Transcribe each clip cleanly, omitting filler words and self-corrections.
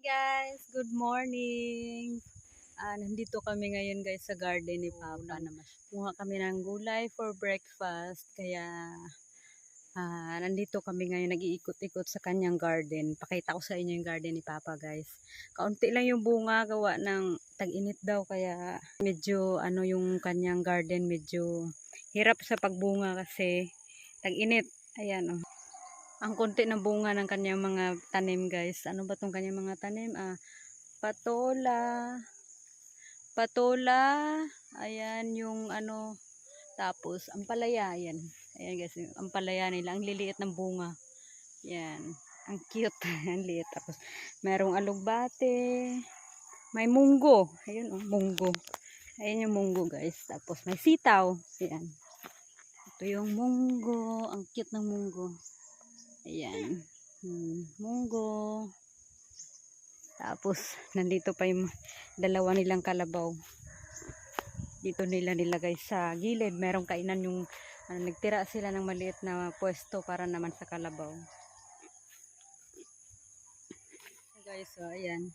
Guys, good morning. Nandito kami ngayon guys sa garden ni Papa. Kumuha kami ng gulay for breakfast. Kaya nandito kami ngayon nag-iikot-ikot sa kanyang garden. Pakita ko sa inyo yung garden ni Papa guys. Kaunti lang yung bunga, gawa ng tag-init daw. Kaya medyo yung kanyang garden medyo hirap sa pagbunga kasi tag-init. Ayan oh. Ang konti ng bunga ng kanyang mga tanim guys. Ano ba tong kanyang mga tanim? Patola. Patola. Ayan yung tapos ampalaya. Ayan. Ayan guys. Ampalaya nila. Ang liliit ng bunga. Ayan. Ang cute. Ang liit. Tapos merong alugbate. May munggo. Ayan munggo. Ayan yung munggo guys. Tapos may sitaw. Ayan. Ito yung munggo. Ang cute ng munggo. Ayan. Munggo. Tapos, nandito pa yung dalawa nilang kalabaw. Dito nila nilagay sa gilid. Merong kainan yung, nagtira sila ng maliit na pwesto para naman sa kalabaw. Guys, so, ayan.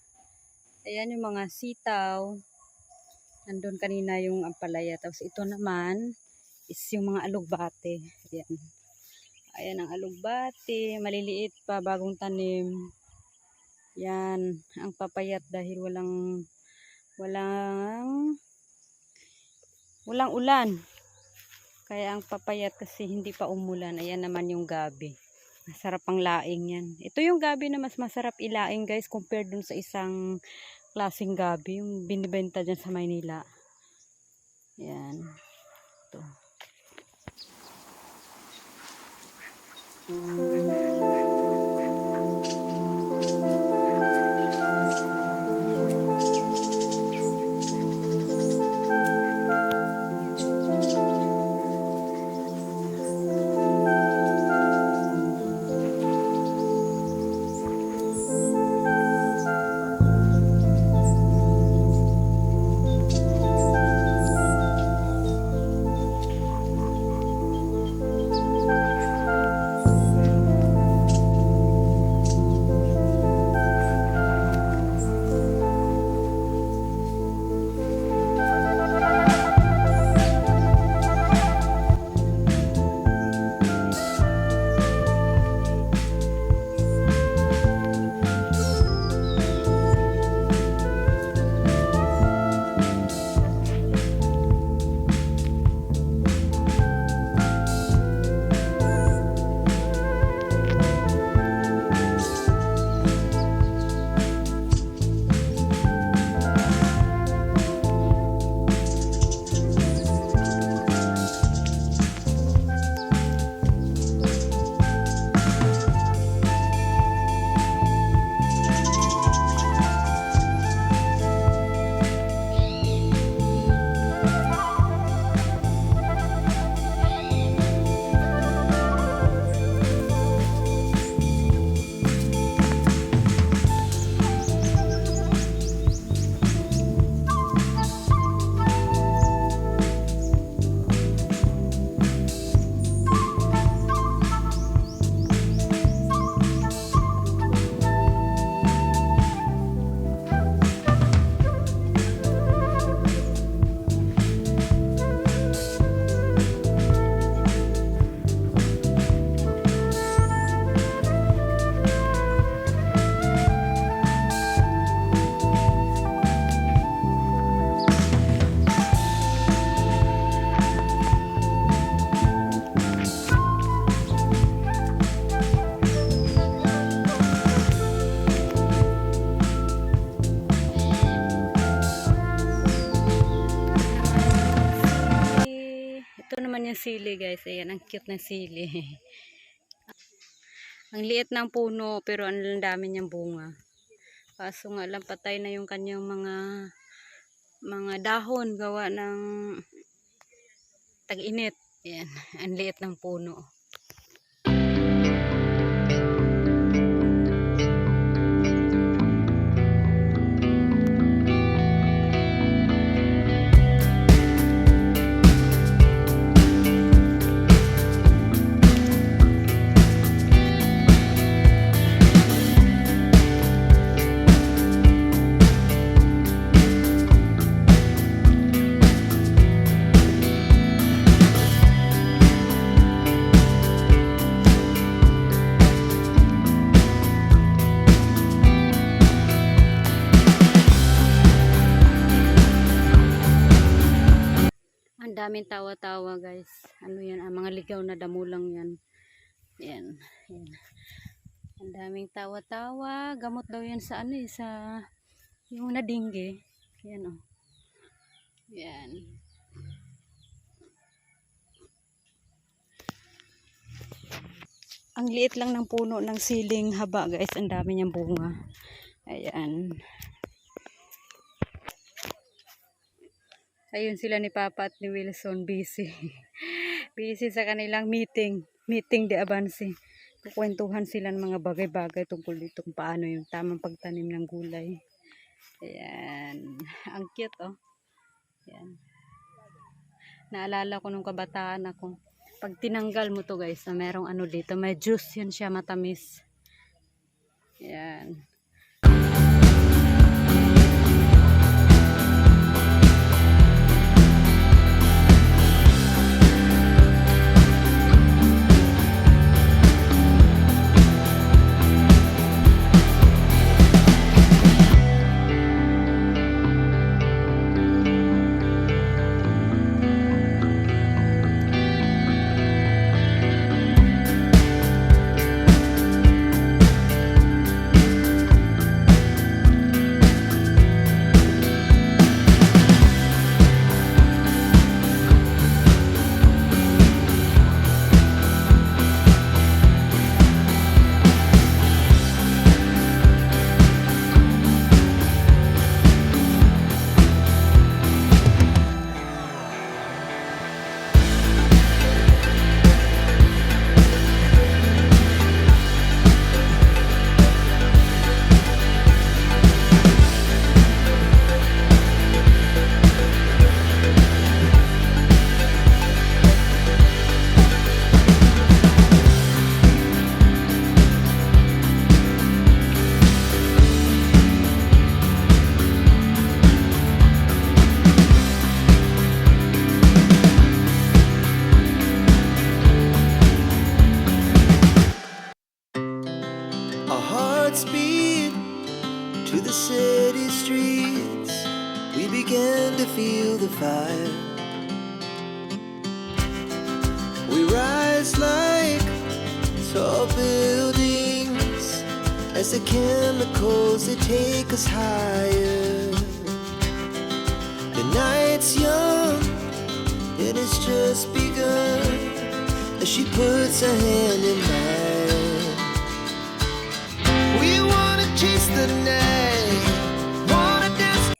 Ayan yung mga sitaw. Nandun kanina yung ampalaya. Tapos, ito naman is yung mga alugbate. Ayan. Ayan ang alugbate, maliliit pa, bagong tanim. Yan, ang papayat dahil walang ulan. Kaya ang papayat kasi hindi pa umulan. Ayan naman yung gabi. Masarap ang laing yan. Ito yung gabi na mas masarap ilaing guys compared dun sa isang klaseng gabi. Yung binibenta dyan sa Maynila. Yan. Ito. Ito naman yung sili guys. Ayan, ang cute ng sili. Ang liit ng puno pero ang dami niyang bunga. Kaso nga lang patay na yung kanyang mga dahon gawa ng tag-init. Ayan, ang liit ng puno. daming tawa-tawa guys. Ano yan, mga ligaw na damo lang yan. Yan. Yan. Ang daming tawa-tawa. Gamot daw yan sa ano sa yung nadingge. Yan oh. Yan. Ang liit lang ng puno ng siling haba guys. Ang dami niyang bunga. Ayan. Ayun sila ni Papa at ni Wilson busy. Busy sa kanilang meeting. Meeting de avance. Kukwentuhan sila ng mga bagay-bagay tungkol dito kung paano yung tamang pagtanim ng gulay. Ayan. Ang cute oh. Ayan. Naalala ko nung kabataan ako. Pag tinanggal mo to guys, na merong ano dito, may juice yan siya, matamis. Ayan. Our hearts beat to the city streets. We began to feel the fire. We rise like tall buildings as the chemicals they take us higher. The night's young, it has just begun as she puts her hand in mine. We wanna chase the night, wanna dance.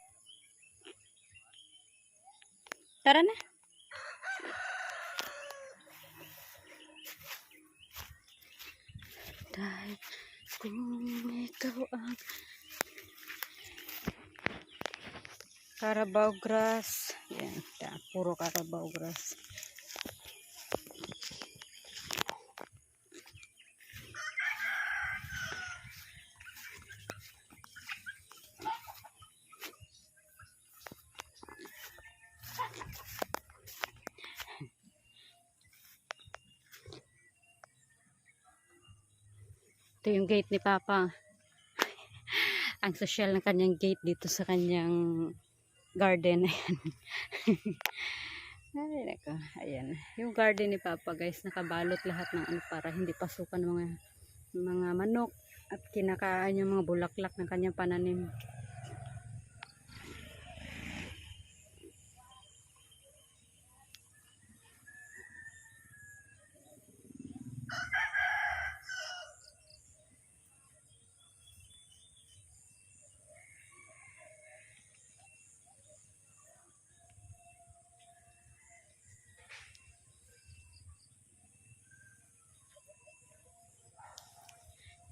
Tara na. Dahil kung ikaw ang Carabao grass. Yan, puro Carabao grass. Ito yung gate ni Papa. Ang social ng kanyang gate dito sa kanyang garden. Ayan. Ay, nako. Ayan. Yung garden ni Papa guys, nakabalot lahat ng ano para hindi pasukan ng mga manok at kinakaan yung mga bulaklak ng kanyang pananim.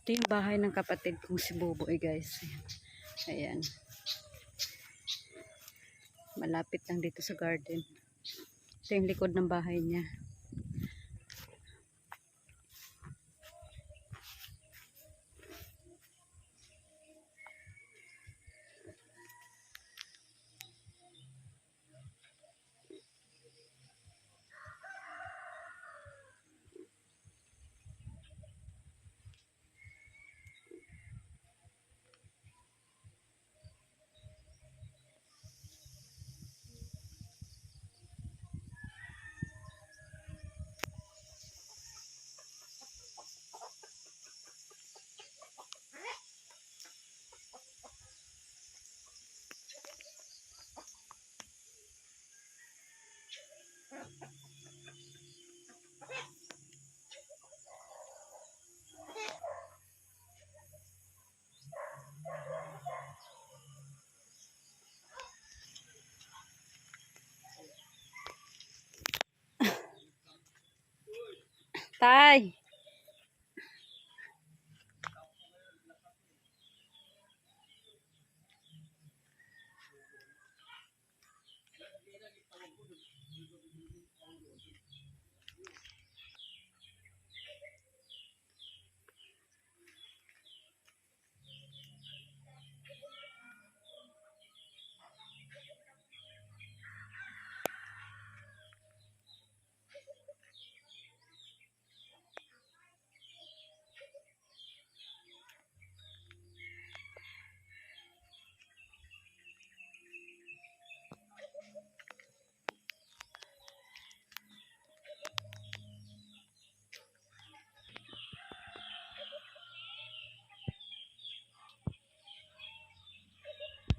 Ito yung bahay ng kapatid kong si Buboy guys. Ayan. Malapit lang dito sa garden. Ito yung likod ng bahay niya. Tay.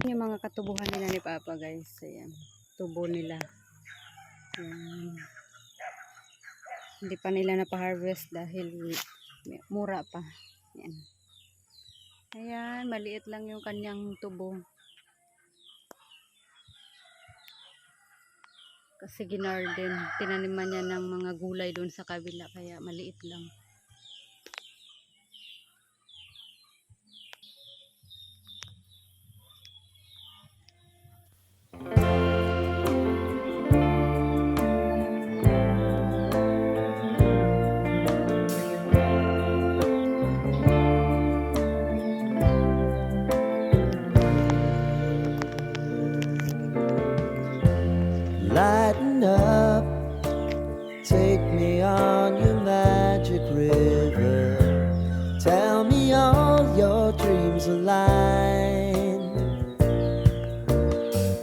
Yung mga katubuhan nila ni Papa, guys. Ayan. Tubo nila. Ayan. Hindi pa nila napa-harvest dahil mura pa. Ayan. Ayan. Maliit lang yung kanyang tubo. Kasi ginarden. Tinaniman niya ng mga gulay doon sa kabila. Kaya maliit lang. Lighten up, take me on your magic river. Tell me all your dreams align.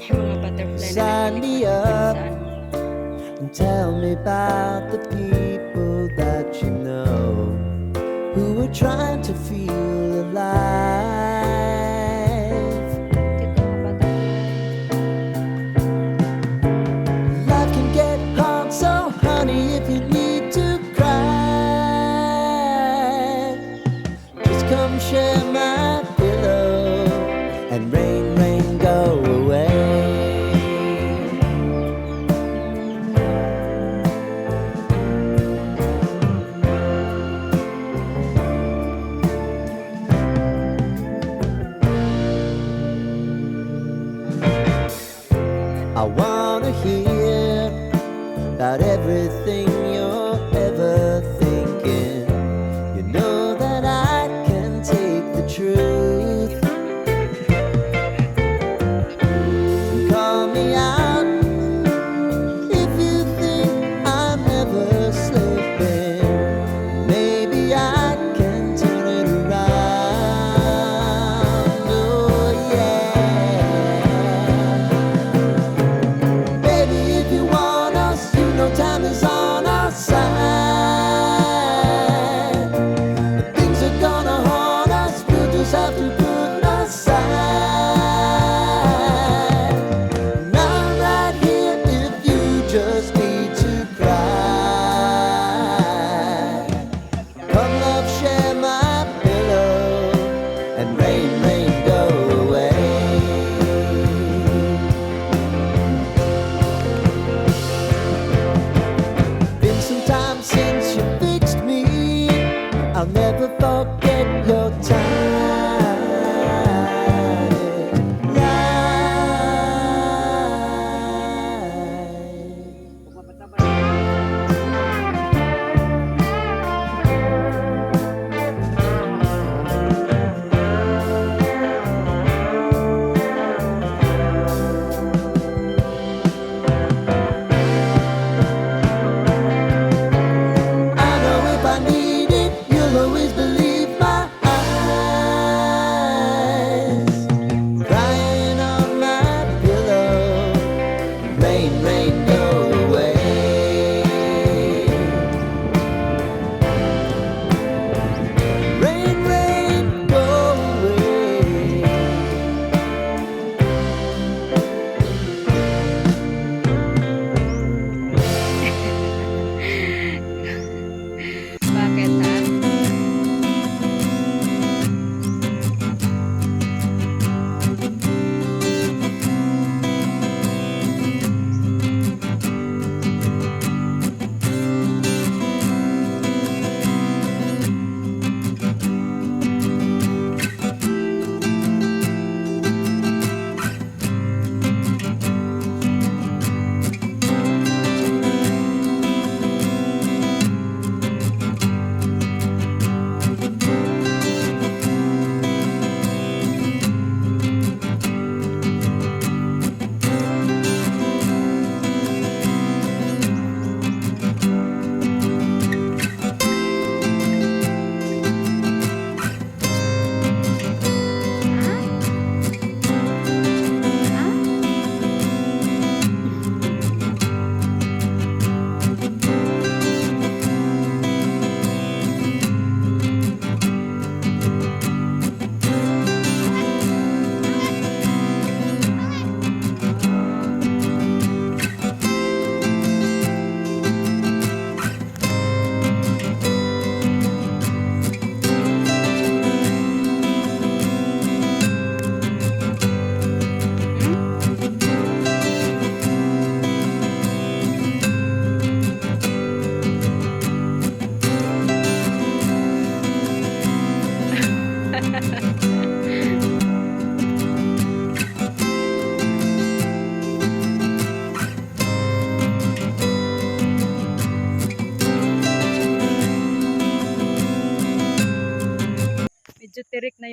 Yung mga butterfly Sign me up and tell me about the people that you know who are trying to feel alive. Life can get hard, so honey, if you need to cry, just come share my pillow and rain, rain, go away. I wanna hear about everything you're ever thinking. You know that I can take the truth. Call me out if you think I'm never slipping. Maybe I can turn it around. Oh yeah. Baby, if you want us, you know time is on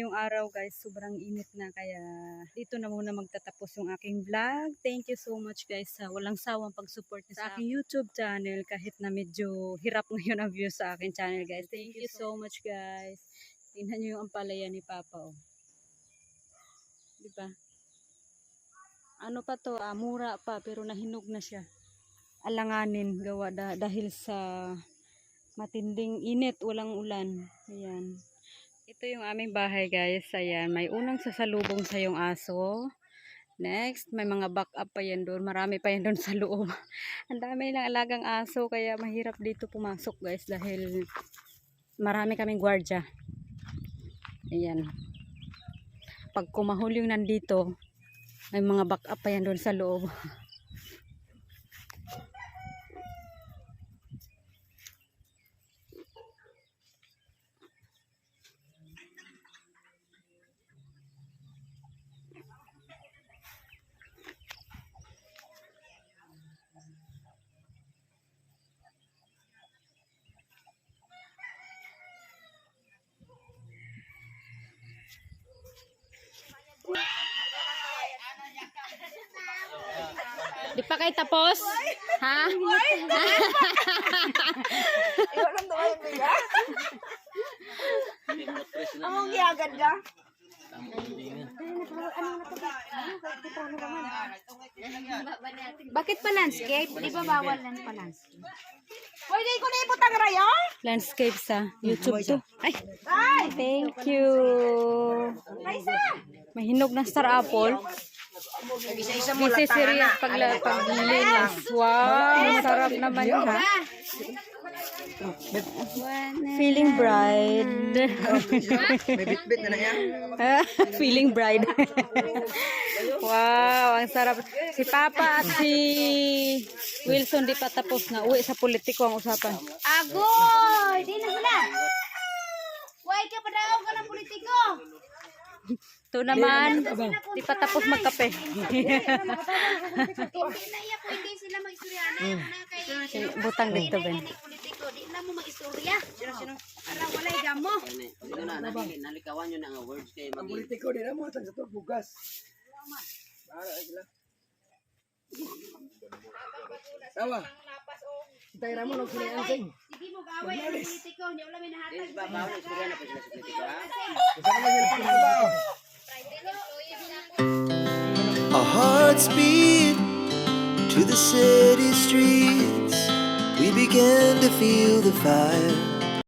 ngayong araw guys, sobrang init na kaya dito na muna magtatapos yung aking vlog. Thank you so much guys sa walang sawang pag-support niyo sa aking YouTube channel kahit na medyo hirap ngayon ang views sa aking channel guys. Thank you so much guys. Tingnan niyo yung ampalaya ni Papa oh. Diba? Ano pa to, mura pa pero nahinog na siya. Alanganin gawa dahil sa matinding init, walang ulan. Ayan. Ito yung aming bahay guys. Ayan, may unang sasalubong sa yung aso. Next, may mga backup pa yan doon. Marami pa yan doon sa loob. Ang dami lang alagang aso kaya mahirap dito pumasok guys dahil marami kaming gwardiya. Ayan. Pag kumahul yung nandito, may mga backup pa yan doon sa loob. Di pa kayo tapos? Ha? Among giagad ka? Bakit pa landscape? Di ba bawal lang pa landscape? Pwede ko na ibutang rayon? Landscape sa YouTube to. Ay, thank you. May hinog na star apple. Isa-isa mo This is serious paglinis. Wow, sarap naman yun ha. Feeling bride. May bit-bit na yan. Feeling bride. Wow, ang sarap. Si Papa at si Wilson di pa tapos na. Uwi sa politiko ang usapan. Agoy! Di na sila! Huwag ka pa daw ka ng politiko! Ito naman, di pa tapos magkape. Hindi na iya po, hindi sila mag-istoryana. Butang dito, Ben. Politiko, di na mo mag-istorya. Para walay gamo. Ito na, nalikawan nyo na nga words kayo mag- Politiko din mo sa to bugas. Tawa. Tay Ramon og sila ang sing. Hindi mo gaway ang politiko, hindi wala may nahatag. Yes, bawal istorya na po sila sa politiko, ha? Usa ka man sila pagtrabaho. Our hearts beat to the city streets. We began to feel the fire.